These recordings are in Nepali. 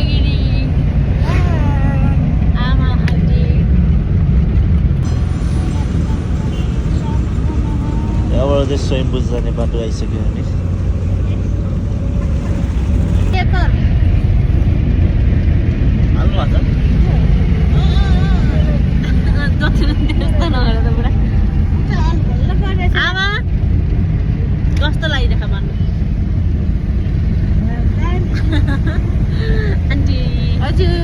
चन्द्रगिरी आमा आन्टी यहाँबाट चाहिँ स्वयम्भू जाने बाटो आइसक्यो हामी आमा कस्तो लागिरहेको भन्नु आन्टी हजुर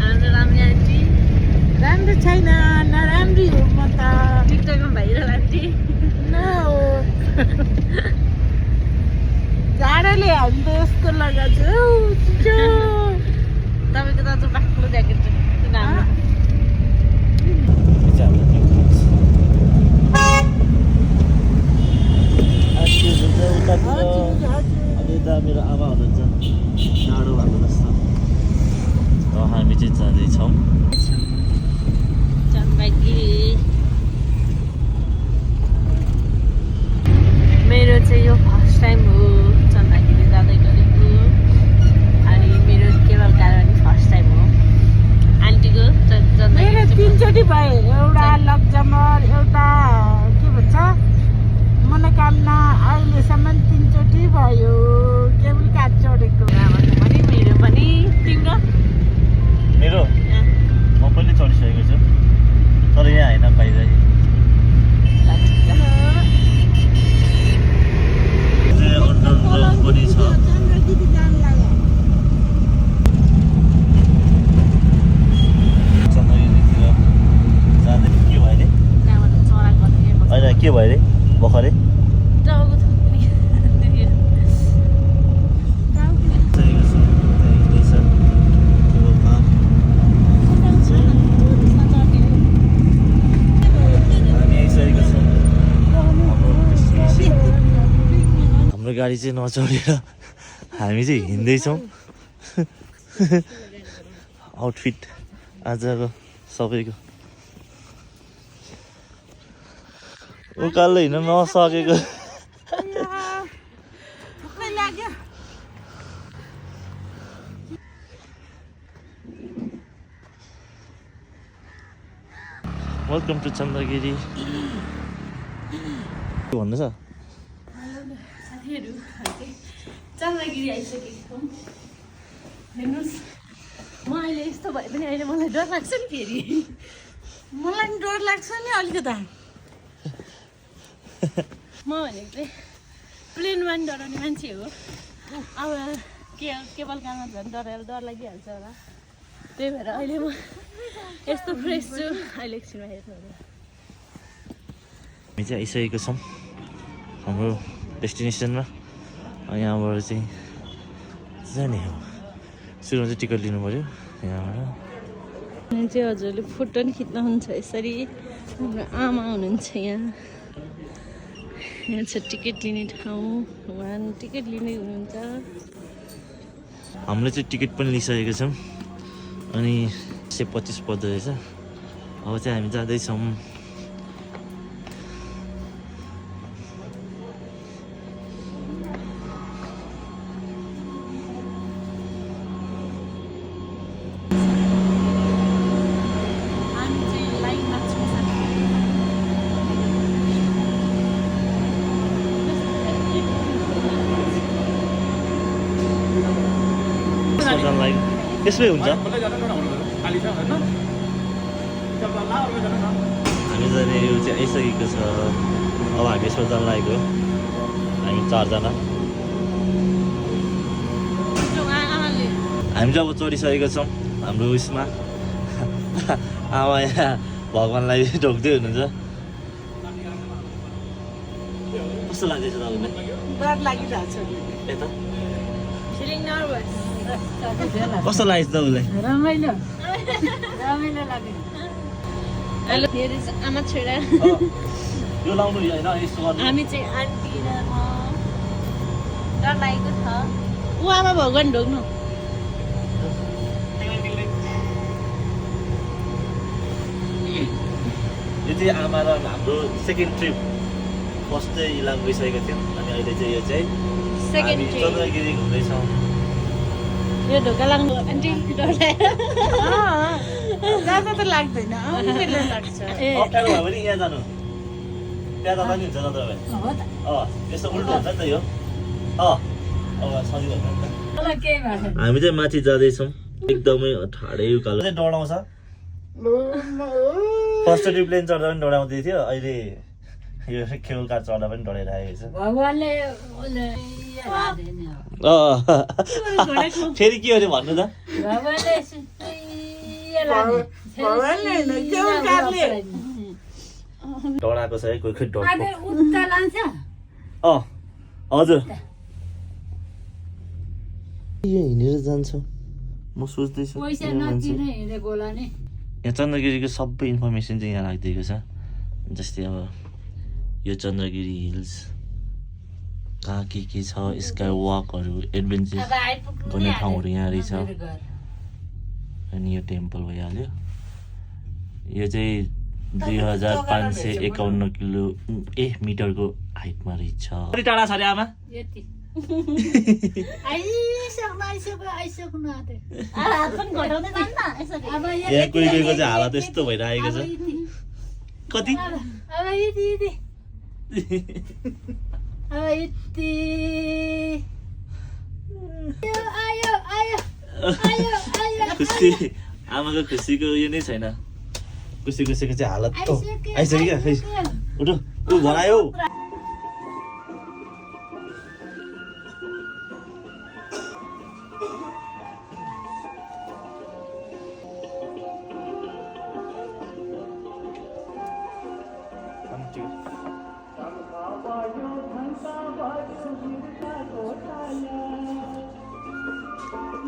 हाम्रो राम्रो आन्टी राम्रो छैन नराम्री हो म त टिकटकमा भाइरल आन्टी जाडोले हामी त यस्तो लगाएको तपाईँको त बाक्लो ज्याकेट छ राम्रो मेरो आमा हुनुहुन्छ टाढो भएको जस्तो हामी चाहिँ जाँदैछौँ मेरो चाहिँ यो फर्स्ट टाइम हो चन्द्रगिरी जाँदै गरेको अनि मेरो केवल कारण फर्स्ट टाइम हो आन्टीको मेरो तीनचोटि भयो एउटा लकजमर एउटा के भन्छ मनोकामना अहिलेसम्म तीनचोटि भयो केवल काठ चढेको पनि मेरो पनि तिम्रो मेरो म पनि चढिसकेको छु तर यहाँ होइन बाहिर पनि छ चन्द्रगिरीतिर जाँदै के भयो अरे होइन के भयो अरे भर्खरै हाम्रो गाडी चाहिँ नचढेर हामी चाहिँ हिँड्दैछौँ आउटफिट आजको सबैको उकालो हिँड्न नसकेको वेलकम टु चन्द्रगिरी के भन्नु छ साथीहरू चन्द्रगिरी आइसकेको छौँ हेर्नुहोस् म अहिले यस्तो भए पनि अहिले मलाई डर लाग्छ नि फेरि मलाई नि डर लाग्छ नि अलिकता म भनेको चाहिँ प्लेनमा नि डराउने मान्छे हो अब केवल काममा झन् डर लागिहाल्छ होला त्यही भएर अहिले म यस्तो फ्रेस छु अहिले एकछिनमा हेर्नु हामी चाहिँ आइसकेको छौँ हाम्रो डेस्टिनेसनमा यहाँबाट चाहिँ जाने हो सुरुमा चाहिँ टिकट लिनु पऱ्यो यहाँबाट चाहिँ हजुरले फोटो नि खिच्नुहुन्छ यसरी हाम्रो आमा हुनुहुन्छ यहाँ छ टिकट लिने ठाउँ उहाँ टिकट लिने हुनुहुन्छ हामीले चाहिँ टिकट पनि लिइसकेको छौँ अनि 125 पर्दो रहेछ अब चाहिँ हामी जाँदैछौँ त्यसमै हुन्छ हामी जाने यो चाहिँ आइसकेको छ अब हामी यसमा जान लागेको हामी 4 जना हामी चाहिँ अब चढिसकेको छौँ हाम्रो उयसमा आमा यहाँ भगवान्लाई ढोक्दै हुनुहुन्छ कस्तो लाग्दैछ तपाईँलाई डर लागिरहेको छ यता फिलिङ नर्भस कस्तो लागेछ तपाईँलाई रमाइलो रमाइलो लाग्यो हेलो here is आमा छोरा यो लाउनु होइन यस्तो गर्नु हामी चाहिँ आन्टी र म डर लागेको छ ऊ आमा भगवान् ढोग्नु यो चाहिँ आमा र हाम्रो सेकेन्ड ट्रिप फर्स्ट चाहिँ इलाम गइसकेको थियौँ अनि अहिले चाहिँ यो चाहिँ सेकेन्ड हामी ट्रिप चन्द्रगिरी घुम्दैछौँ यो ढोका लाग्नु आन्टी डराएर जाँदा त लाग्दैन आउनेले लाग्छ ए अप्ठ्यारो भयो भने यहाँ जानु त्यहाँ जाँदा नि हुन्छ न तपाईँ यस्तो उल्टो हुन्छ नि त यो अब सजिलो हुन्छ नि त हामी चाहिँ माथि जाँदैछौँ एकदमै ठाडै उकालो चाहिँ डढाउँछ फर्स्टचोटि प्लेन चढ्दा पनि डढाउँदै थियो अहिले यो केबल कार चढ्दा पनि डढाइरहेको छ फेरि के अरे भन्नु त डढाएको छ है कोही कोही डढ्छ हजुर यो हिँडेर जान्छ म सोच्दैछु यहाँ चन्द्रगिरीको सबै इन्फर्मेसन चाहिँ यहाँ राखिदिएको छ जस्तै अब यो चन्द्रगिरी हिल्स कहाँ के छ स्काई वकहरू एडभेन्चर गर्ने ठाउँहरू यहाँ रहेछ अनि यो टेम्पल भइहाल्यो यो चाहिँ 2551 मिटरको हाइटमा रहेछ कति टाढा छ अरे आमा यहाँ कोही कोहीको चाहिँ हालत यस्तो भइरहेको छ कति खुसी आमाको खुसीको उयो नै छैन खुसीको चाहिँ हालत आइसक्यो क्या खै उठो ऊ भनायो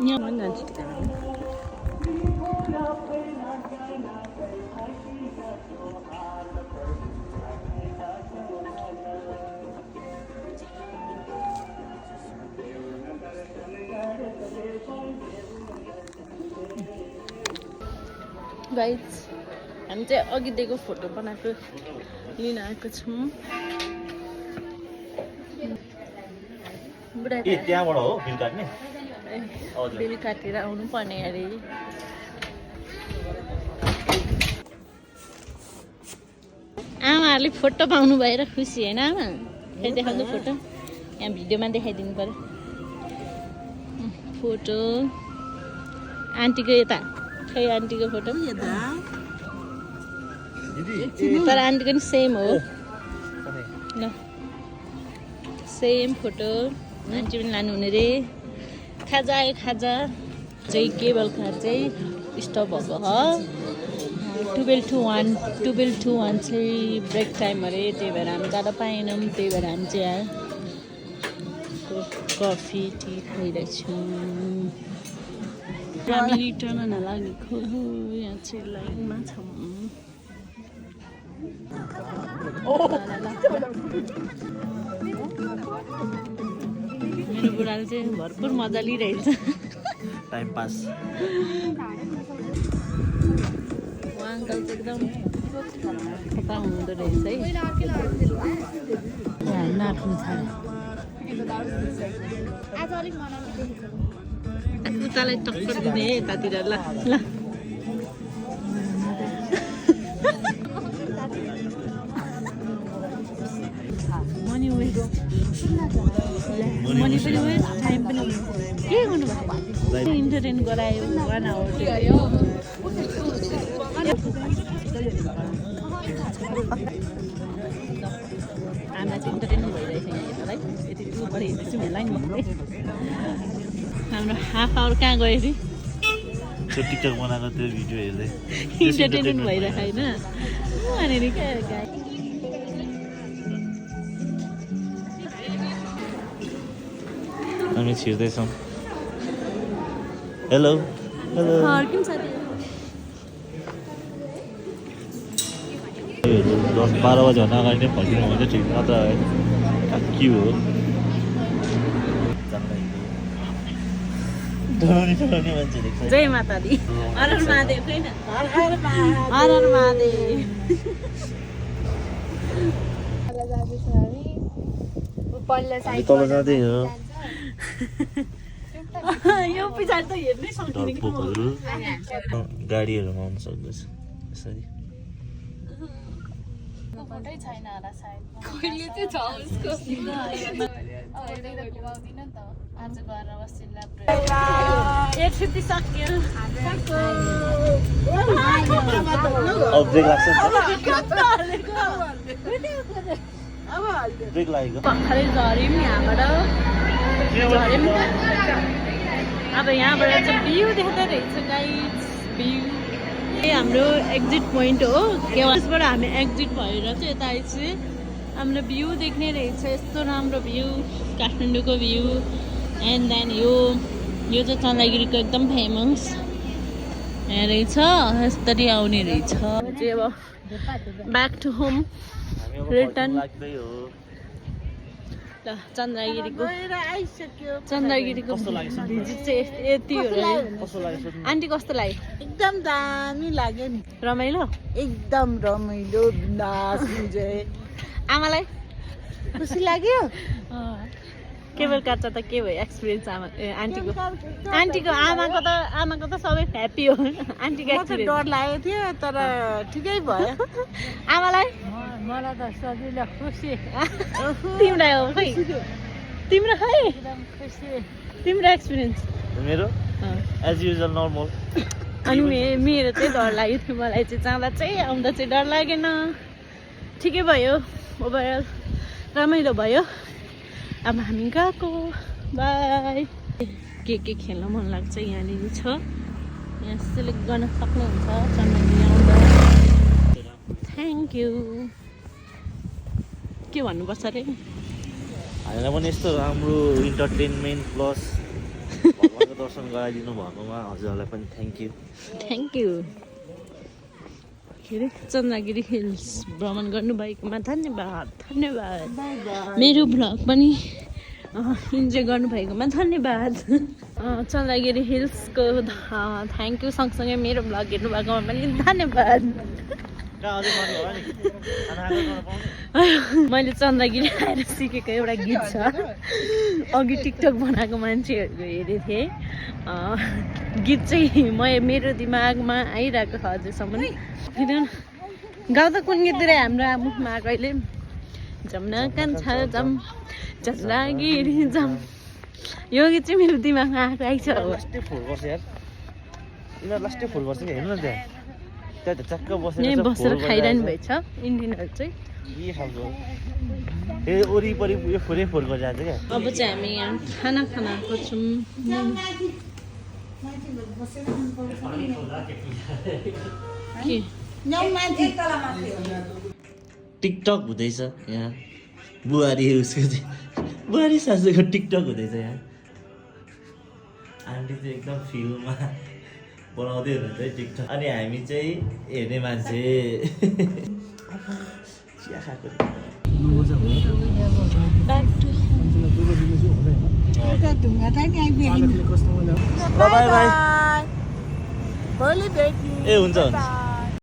यहाँ पनि जान्छु कि गाइज हामी चाहिँ अघि दिएको फोटो बनाएको लिन आएको छौँ त्यहाँबाट हो बिल काट्ने बिल काटेर आउनु पर्ने अरे आमाहरूले फोटो पाउनु भएर खुसी होइन आमा फेरि देखाउँछु फोटो यहाँ भिडियोमा देखाइदिनु पर्यो फोटो आन्टीको यता खै आन्टीको फोटो पनि यता तर आन्टीको नि सेम हो ल सेम फोटो आन्टी पनि लानुहुने रे खाजा आयो खाजा चाहिँ केबल कार चाहिँ स्टप भएको ह 12 to 1 चाहिँ ब्रेक टाइम अरे त्यही भएर हामी जाँदा पाएनौँ त्यही भएर हामी चाहिँ यहाँ कफी टी खाइरहेछौँ हामी रिटर्न हुन लागेको यहाँ चाहिँ लाइनमा छौँ मेरो बुढाले चाहिँ भरपुर मजा लिइरहेछ टाइम पास अङ्कल चाहिँ एकदम थपा हुँदो रहेछ है नाच्नु उतालाई टक्कर दिने यतातिर ल ल मनी वेस्ट मनी पनि वेस्ट टाइम पनि के गर्नुभयो इन्टरटेन गरायो 1 आवर आमा चाहिँ इन्टरटेन भइरहेछ यहाँ यतालाई यति पर हेर्दैछु मलाई नि हाम्रो हाफ आवर कहाँ गयो अरे त्यो टिकटक बनाएको त्यो भिडियो हेर्दै इन्टरटेनमेन्ट भइरहेको होइन अनि क्या हामी छिर्दैछौँ हेलो हेलो 10-12 बजीभन्दा अगाडि नै फर्किनु भने ठिक नत्र के हो जय माता दी हर हर महादेव होइन हर हर महादेव तल जाँदै हो यो पछाडि त हेर्नै सक्दिनँ कि म। डरपोकहरू गाडीहरूमा आउनु सक्दछ यसरी फोटै छैन होला सायद। कहिले चाहिँ छ उसको आज गएर अस्ट्रेलिया 850 सक्यो। ब्रेक लाग्छ ब्रेक लागेको भर्खरै झऱ्यौँ यहाँबाट झऱ्यौँ। अब यहाँबाट चाहिँ भ्यू देख्दै रहेछ गाइस भ्यू। हाम्रो एक्जिट पोइन्ट हो त्यसबाट हामी एक्जिट भएर चाहिँ यता आएपछि हाम्रो भ्यू देख्ने रहेछ। यस्तो राम्रो भ्यू काठमाडौँको भ्यू। एन्ड देन यो चाहिँ चन्द्रगिरीको एकदम फेमस यहाँ रहेछ। यसरी आउने रहेछ चाहिँ अब ब्याक टु होम रिटर्न। लाग्दै हो ल चन्द्रगिरीको आइसक्यो भिजिट चाहिँ यति हो। कस्तो लाग्यो सोध्नु आन्टी कस्तो लाग्यो? एकदम दामी लाग्यो नि रमाइलो? एकदम रमाइलो बिन्दास इन्जोय आमालाई खुसी लाग्यो केबल काट्छ त के भयो एक्सपिरियन्स आन्टीको? आमाको त सबै ह्याप्पी हो। आन्टीको म त एक्सपिरियन्स डर लागेको थियो तर ठिकै भयो आमालाई? मलाई त सजिलो खुसी तिमीलाई हो खै? तिम्रो खै खुसी तिम्रो एक्सपिरियन्स? मेरो एज युजल नर्मल। अनि मेरो चाहिँ डर लाग्यो थियो। मलाई चाहिँ जाँदा चाहिँ आउँदा चाहिँ डर लागेन। ठिकै भयो ओभरअल रमाइलो भयो। अब हामी गएको बाई। के खेल्न मन लाग्छ यहाँनिर छ। यहाँ सेलेक्ट गर्न सक्नुहुन्छ चन्द्रगिरी आउँदा। Thank you. के भन्नुपर्छ अरे? हामीलाई पनि यस्तो राम्रो इन्टरटेनमेन्ट प्लस भगवानको दर्शन गराइदिनु भएकोमा हजुरहरूलाई पनि थ्याङ्क यू। Thank you. के अरे चन्द्रगिरी हिल्स भ्रमण गर्नुभएकोमा धन्यवाद धन्यवाद। मेरो भ्लग पनि इन्जोय गर्नुभएकोमा धन्यवाद। Chandragiri हिल्सको thank you. सँगसँगै मेरो भ्लग हेर्नुभएकोमा पनि धन्यवाद। मैले चन्द्रगिरी आएर सिकेको एउटा गीत छ। अघि टिकटक बनाएको मान्छेहरूको हेरेको थिएँ। गीत चाहिँ मेरो दिमागमा आइरहेको छ अझैसम्म। गाउँदा कुन गीत रे हाम्रो मुखमा कहिले जम्न कान्छ जम चन्द्रगिरी जम। यो गीत चाहिँ मेरो दिमागमा आएको आइछ। लास्टै फोर गर्छ यार यिनीहरू लास्टै फोर गर्छ कि हेर्नु न त्यहाँ त्यहाँ त चक्क यहीँ बसेर खाइरहनु भएछ इन्डियनहरू चाहिँ। के खालको ए वरिपरि यो फोरै फोर गरिरहेको क्या। अब चाहिँ हामी यहाँ खाना खानाको छौँ। के टिकटक हुँदैछ यहाँ। बुहारी उसको चाहिँ बुहारी सासूको टिकटक हुँदैछ यहाँ। आन्टी चाहिँ एकदम फिल्ममा बनाउँदै हुनुहुन्छ है टिकटक। अनि हामी चाहिँ हेर्ने मान्छे चिया खाएको भोलि भेट्ने ए हुन्छ हुन्छ